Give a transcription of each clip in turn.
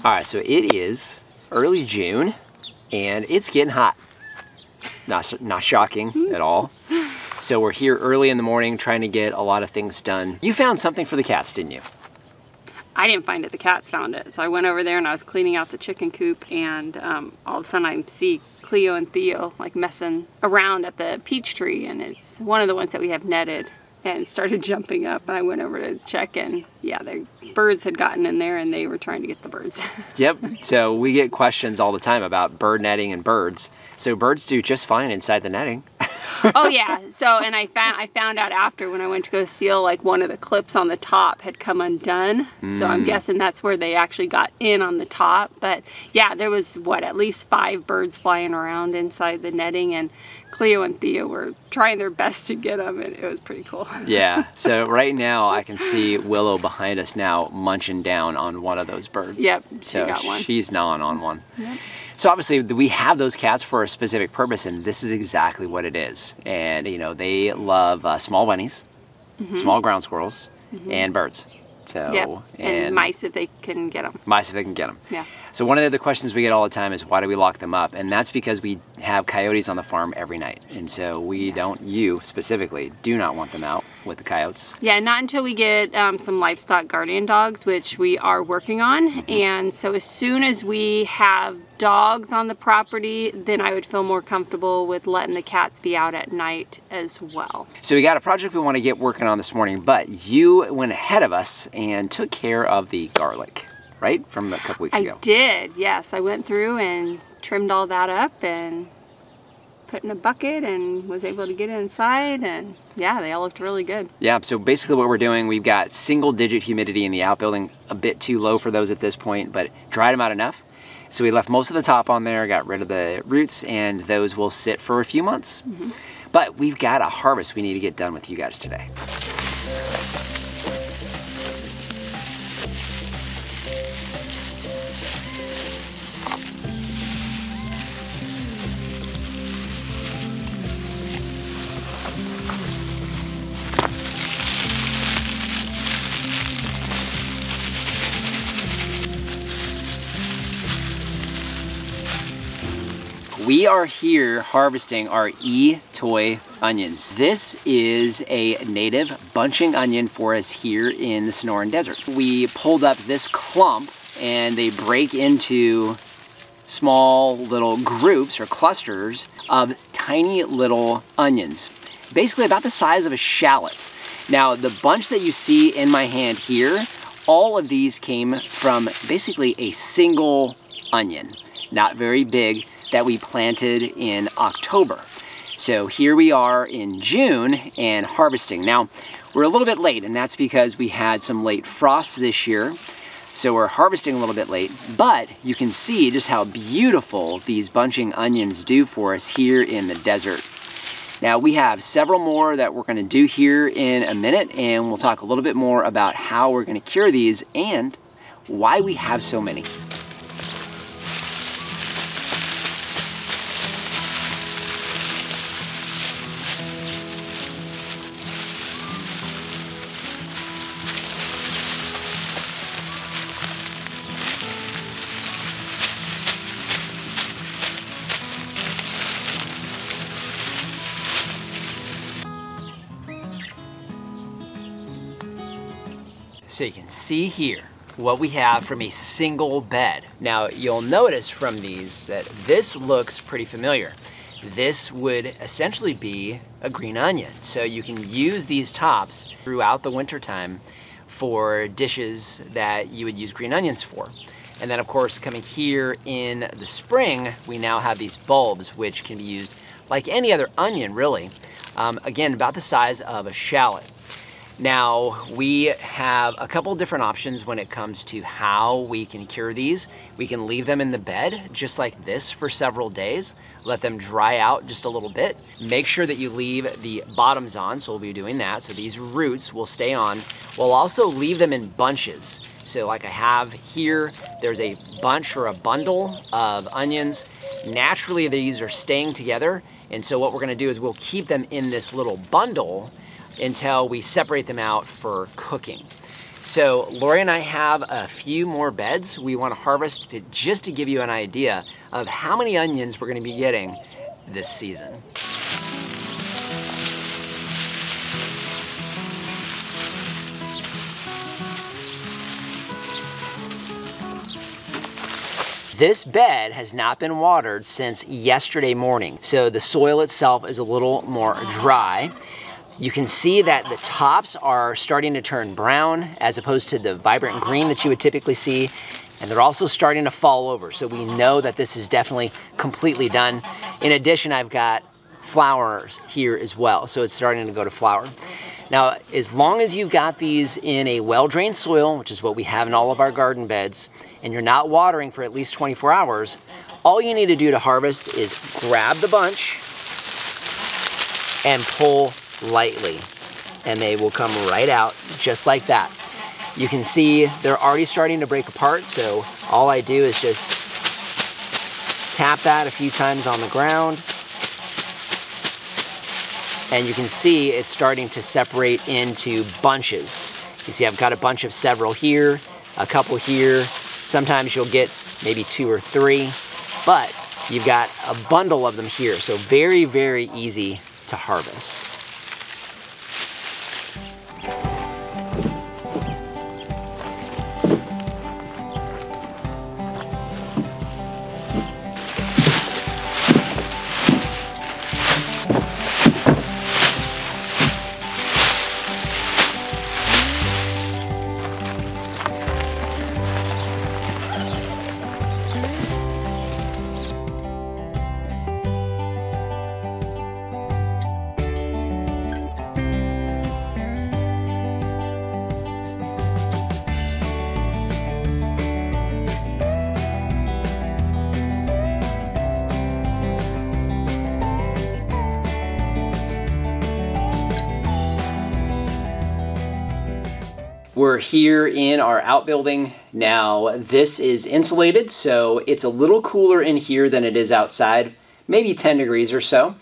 Alright, so it is early June and it's getting hot. Not shocking at all. So we're here early in the morning trying to get a lot of things done. You found something for the cats, didn't you? I didn't find it, the cats found it. So I went over there and I was cleaning out the chicken coop, and all of a sudden I see Cleo and Theo like messing around at the peach tree, and it's one of the ones that we have netted, and started jumping up, and I went over to check, and yeah, the birds had gotten in there and they were trying to get the birds. Yep, so we get questions all the time about bird netting and birds. So birds do just fine inside the netting. Oh yeah, so, and I found out after when I went to go seal, like one of the clips on the top had come undone. So I'm guessing that's where they actually got in on the top. But yeah, there was, what, at least 5 birds flying around inside the netting, and Cleo and Theo were trying their best to get them, and it was pretty cool. Yeah, so right now I can see Willow behind us now munching down on one of those birds. Yep, she so got one. She's gnawing on one. Yep. So obviously we have those cats for a specific purpose, and this is exactly what it is. And you know, they love small bunnies, small ground squirrels, and birds. So, yep. And mice if they can get them. Mice if they can get them. Yeah. So one of the other questions we get all the time is, why do we lock them up? And that's because we have coyotes on the farm every night. And so we don't, you specifically, do not want them out with the coyotes. Yeah, not until we get some livestock guardian dogs, which we are working on. And so as soon as we have dogs on the property, then I would feel more comfortable with letting the cats be out at night as well. So we got a project we want to get working on this morning, but you went ahead of us and took care of the garlic, right? From a couple weeks ago. I did, yes. I went through and trimmed all that up and put in a bucket and was able to get it inside, and yeah, they all looked really good. Yeah, so basically what we're doing, we've got single-digit humidity in the outbuilding, a bit too low for those at this point, but dried them out enough. So we left most of the top on there, got rid of the roots, and those will sit for a few months. But we've got a harvest we need to get done with you guys today. We are here harvesting our E-Toy onions. This is a native bunching onion for us here in the Sonoran Desert. We pulled up this clump and they break into small little groups or clusters of tiny little onions, basically about the size of a shallot. Now, the bunch that you see in my hand here, all of these came from basically a single onion, not very big, that we planted in October. So here we are in June and harvesting. Now, We're a little bit late, and that's because we had some late frosts this year. So we're harvesting a little bit late, but you can see just how beautiful these bunching onions do for us here in the desert. Now we have several more that we're gonna do here in a minute, and we'll talk a little bit more about how we're gonna cure these and why we have so many. So you can see here what we have from a single bed. Now you'll notice from these that this looks pretty familiar. This would essentially be a green onion. So you can use these tops throughout the winter time for dishes that you would use green onions for. And then of course coming here in the spring, we now have these bulbs which can be used like any other onion really. Again, about the size of a shallot. Now, we have a couple different options when it comes to how we can cure these. We can leave them in the bed, just like this, for several days. Let them dry out just a little bit. Make sure that you leave the bottoms on, so we'll be doing that. So these roots will stay on. We'll also leave them in bunches. So like I have here, there's a bunch or a bundle of onions. Naturally, these are staying together. And so what we're gonna do is we'll keep them in this little bundle until we separate them out for cooking. So Lori and I have a few more beds we want to harvest just to give you an idea of how many onions we're going to be getting this season. This bed has not been watered since yesterday morning, so the soil itself is a little more dry. You can see that the tops are starting to turn brown as opposed to the vibrant green that you would typically see. And they're also starting to fall over. So we know that this is definitely completely done. In addition, I've got flowers here as well. So it's starting to go to flower. Now, as long as you've got these in a well-drained soil, which is what we have in all of our garden beds, and you're not watering for at least 24 hours, all you need to do to harvest is grab the bunch and pull lightly, and they will come right out just like that. You can see they're already starting to break apart, so all I do is just tap that a few times on the ground, and you can see it's starting to separate into bunches. You see I've got a bunch of several here, a couple here. Sometimes you'll get maybe 2 or 3, but you've got a bundle of them here, so very, very easy to harvest. We're here in our outbuilding. Now this is insulated, so it's a little cooler in here than it is outside, maybe 10 degrees or so.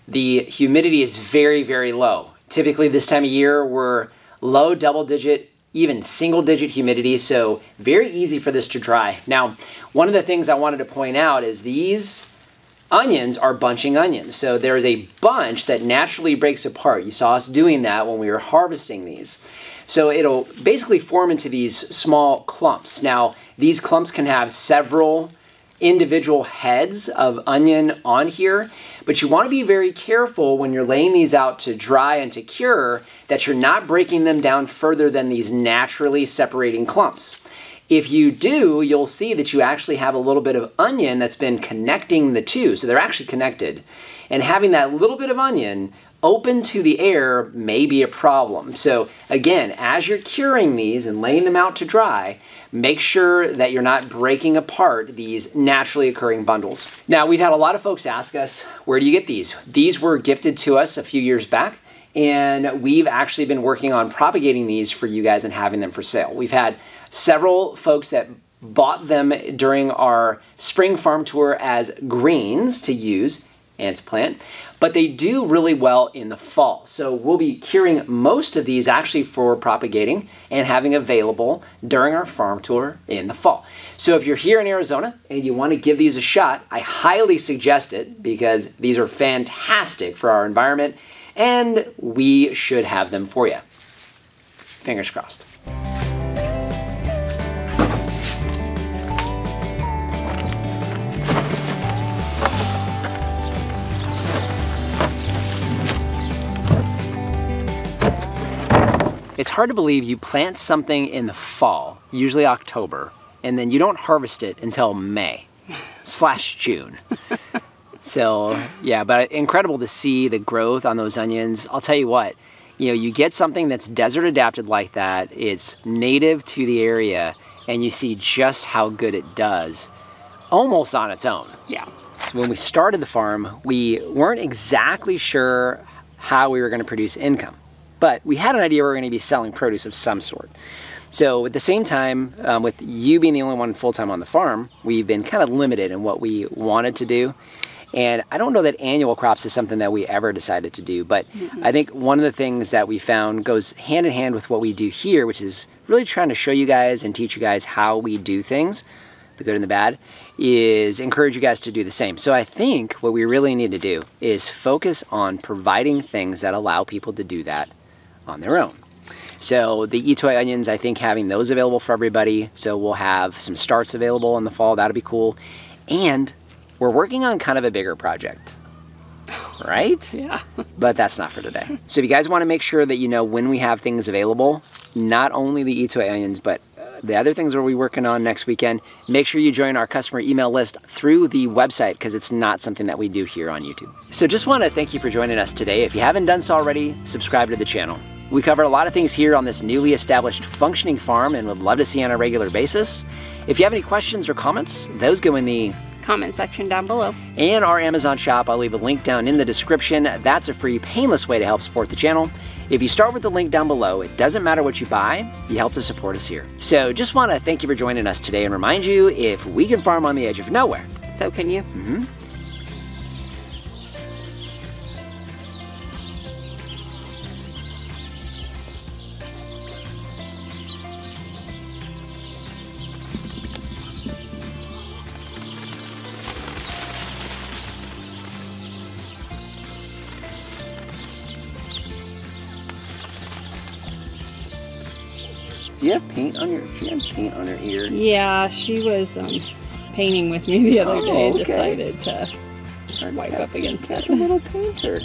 The humidity is very, very low. Typically this time of year, we're low double digit, even single digit humidity, so very easy for this to dry. Now, one of the things I wanted to point out is these onions are bunching onions. So there's a bunch that naturally breaks apart. You saw us doing that when we were harvesting these. So it'll basically form into these small clumps. Now, these clumps can have several individual heads of onion on here, but you want to be very careful when you're laying these out to dry and to cure that you're not breaking them down further than these naturally separating clumps. If you do, you'll see that you actually have a little bit of onion that's been connecting the two, so they're actually connected. And having that little bit of onion open to the air may be a problem. So again, as you're curing these and laying them out to dry, make sure that you're not breaking apart these naturally occurring bundles. Now, we've had a lot of folks ask us, where do you get these? These were gifted to us a few years back, and we've actually been working on propagating these for you guys and having them for sale. We've had several folks that bought them during our spring farm tour as greens to use and to plant, but they do really well in the fall. So we'll be curing most of these actually for propagating and having available during our farm tour in the fall. So if you're here in Arizona and you want to give these a shot, I highly suggest it because these are fantastic for our environment and we should have them for you. Fingers crossed. It's hard to believe you plant something in the fall, usually October, and then you don't harvest it until May/June. So yeah, but incredible to see the growth on those onions. I'll tell you what, you know, you get something that's desert adapted like that, it's native to the area, and you see just how good it does almost on its own. Yeah. So when we started the farm, we weren't exactly sure how we were going to produce income. But we had an idea we were going to be selling produce of some sort. So at the same time, with you being the only one full-time on the farm, we've been kind of limited in what we wanted to do. And I don't know that annual crops is something that we ever decided to do, but I think one of the things that we found goes hand in hand with what we do here, which is really trying to show you guys and teach you guys how we do things, the good and the bad, is encourage you guys to do the same. So I think what we really need to do is focus on providing things that allow people to do that on their own. So the Itoy onions, I think having those available for everybody. So we'll have some starts available in the fall. That'll be cool. And we're working on kind of a bigger project, right? Yeah. But that's not for today. So if you guys want to make sure that you know when we have things available, not only the Itoy onions, but the other things we'll be working on next weekend, make sure you join our customer email list through the website because it's not something that we do here on YouTube. So just want to thank you for joining us today. If you haven't done so already, subscribe to the channel. We cover a lot of things here on this newly established functioning farm and would love to see you on a regular basis. If you have any questions or comments, those go in the comment section down below. And our Amazon shop, I'll leave a link down in the description. That's a free, painless way to help support the channel. If you start with the link down below, it doesn't matter what you buy, you help to support us here. So just want to thank you for joining us today and remind you, if we can farm on the edge of nowhere, so can you. Do you have paint on your, she had paint on her ear? Yeah, she was painting with me the other day and okay. decided to wipe up against it. That's a little painter.